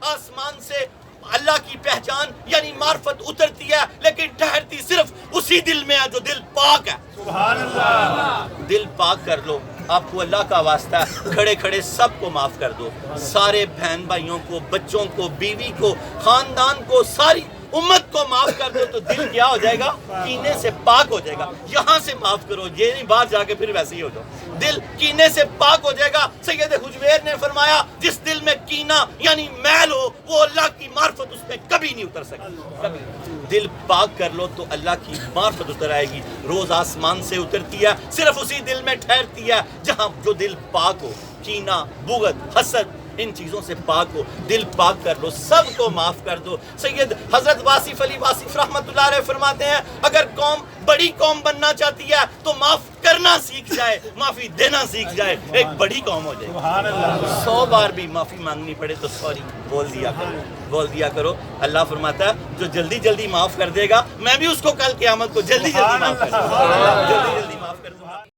آسمان سے اللہ کی پہچان یعنی معرفت اترتی ہے، لیکن ٹھہرتی صرف اسی دل میں ہے جو دل پاک ہے۔ سبحان اللہ۔ دل پاک کر لو، آپ کو اللہ کا واسطہ ہے، کھڑے کھڑے سب کو معاف کر دو، سارے بہن بھائیوں کو، بچوں کو، بیوی کو، خاندان کو، ساری امت کو معاف کر دو تو دل کیا ہو جائے گا؟ کینے سے پاک ہو جائے گا۔ یہاں سے معاف کرو، یہ نہیں باہر جا کے پھر ویسے ہی ہو جاؤ۔ دل کینے سے پاک ہو جائے گا۔ سید حجویر نے فرمایا جس دل میں کینہ یعنی میل ہو وہ اللہ کی معرفت اس میں کبھی نہیں اتر سکتی، کبھی۔ دل پاک کر لو تو اللہ کی معرفت اتر آئے گی، روز آسمان سے اترتی ہے، صرف اسی دل میں ٹھہرتی ہے جہاں جو دل پاک ہو، کینہ، بغض، حسد، ان چیزوں سے پاک ہو۔ دل پاک کر لو، سب کو معاف کر دو۔ سید حضرت واصف علی واصف رحمۃ اللہ علیہ فرماتے ہیں اگر قوم بڑی قوم بننا چاہتی ہے تو معاف کرنا سیکھ جائے، معافی دینا سیکھ جائے، ایک بڑی قوم ہو جائے۔ سبحان اللہ۔ 100 بار بھی معافی مانگنی پڑے تو سوری بول دیا کرو۔ اللہ فرماتا ہے جو جلدی جلدی معاف کر دے گا میں بھی اس کو کل قیامت کو جلدی معاف کر دوں گا، جلدی معاف کر دوں گا۔